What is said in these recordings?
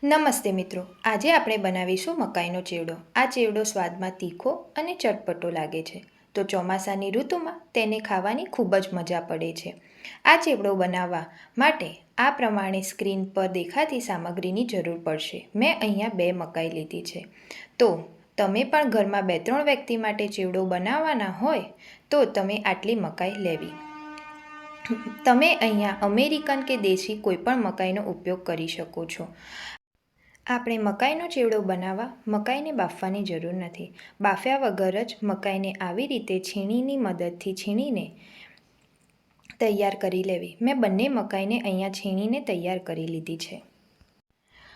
નમસ્તે મિત્રો, આજે આપણે બનાવીશું મકાઈનો ચેવડો. આ ચેવડો સ્વાદમાં તીખો અને ચટપટો લાગે છે, તો ચોમાસાની ઋતુમાં તેને ખાવાની ખૂબ જ મજા પડે છે. આ ચેવડો બનાવવા માટે આ પ્રમાણે સ્ક્રીન પર દેખાતી સામગ્રીની જરૂર પડશે. મેં અહીંયા 2 મકાઈ લીધી છે. તો તમે પણ ઘરમાં 2-3 વ્યક્તિ માટે ચેવડો બનાવવાના હોય તો તમે આટલી મકાઈ લેવી. તમે અહીંયા અમેરિકન કે દેશી કોઈ પણ મકાઈનો ઉપયોગ કરી શકો છો. આપણે મકાઈનો ચેવડો બનાવવા મકાઈને બાફવાની જરૂર નથી. બાફ્યા વગર જ મકાઈને આવી રીતે છીણીની મદદથી છીણીને તૈયાર કરી લેવી. મેં બંને મકાઈને અહીંયા છીણીને તૈયાર કરી લીધી છે.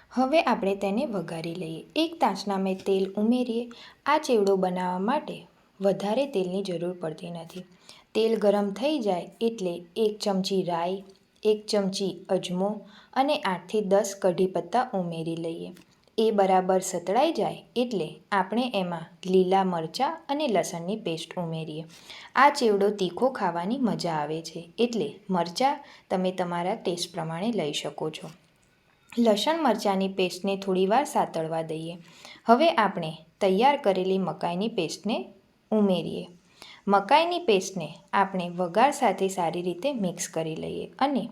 હવે આપણે તેને વઘારી લઈએ. એક તાસના તેલ ઉમેરીએ. આ ચેવડો બનાવવા માટે વધારે તેલની જરૂર પડતી નથી. તેલ ગરમ થઈ જાય એટલે 1 ચમચી રાઈ, 1 ચમચી અજમો અને 8 થી 10 કઢી પત્તા ઉમેરી લઈએ. એ બરાબર સતળાઈ જાય એટલે આપણે એમાં લીલા મરચાં અને લસણની પેસ્ટ ઉમેરીએ. આ ચેવડો તીખો ખાવાની મજા આવે છે એટલે મરચાં તમે તમારા ટેસ્ટ પ્રમાણે લઈ શકો છો. લસણ મરચાંની પેસ્ટને થોડીવાર સાતળવા દઈએ. હવે આપણે તૈયાર કરેલી મકાઈની પેસ્ટને ઉમેરીએ. મકાઈની પેસ્ટને આપણે વઘાર સાથે સારી રીતે મિક્સ કરી લઈએ અને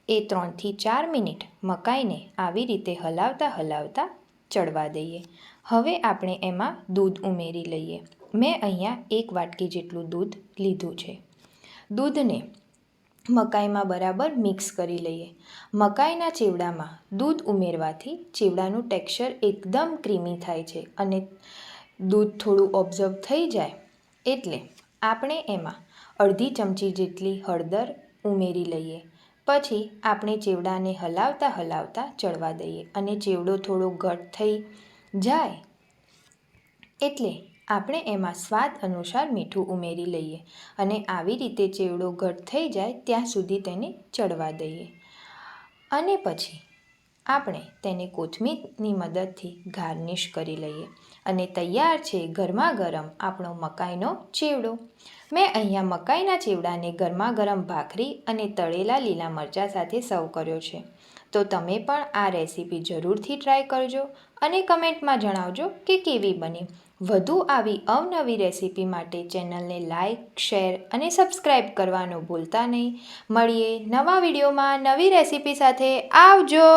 એ 3 થી 4 મિનિટ મકાઈને આવી રીતે હલાવતા ચડવા દઈએ. હવે આપણે એમાં દૂધ ઉમેરી લઈએ. મેં અહીંયા 1 વાટકી જેટલું દૂધ લીધું છે. દૂધને મકાઈમાં બરાબર મિક્સ કરી લઈએ. મકાઈના ચેવડામાં દૂધ ઉમેરવાથી ચેવડાનું ટેક્સચર એકદમ ક્રીમી થાય છે અને દૂધ થોડું ઓબ્ઝર્વ થઈ જાય એટલે આપણે એમાં અડધી ચમચી જેટલી હળદર ઉમેરી લઈએ. પછી આપણે ચેવડાને હલાવતા ચડવા દઈએ અને ચેવડો થોડો ઘટ થઈ જાય એટલે આપણે એમાં સ્વાદ અનુસાર મીઠું ઉમેરી લઈએ અને આવી રીતે ચેવડો ઘટ થઈ જાય ત્યાં સુધી તેને ચડવા દઈએ અને પછી આપણે તેને કોથમીરની મદદથી ગાર્નિશ કરી લઈએ અને તૈયાર છે ગરમા ગરમ આપણો મકાઈનો ચેવડો. મેં અહીંયા મકાઈના ચેવડાને ગરમા ગરમ ભાખરી અને તળેલા લીલા મરચાં સાથે સર્વ કર્યો છે. તો તમે પણ આ રેસીપી જરૂરથી ટ્રાય કરજો અને કમેન્ટમાં જણાવજો કે કેવી બની. વધુ આવી અવનવી રેસીપી માટે ચેનલને લાઇક, શેર અને સબસ્ક્રાઈબ કરવાનું ભૂલતા નહીં. મળીએ નવા વિડીયોમાં નવી રેસીપી સાથે. આવજો.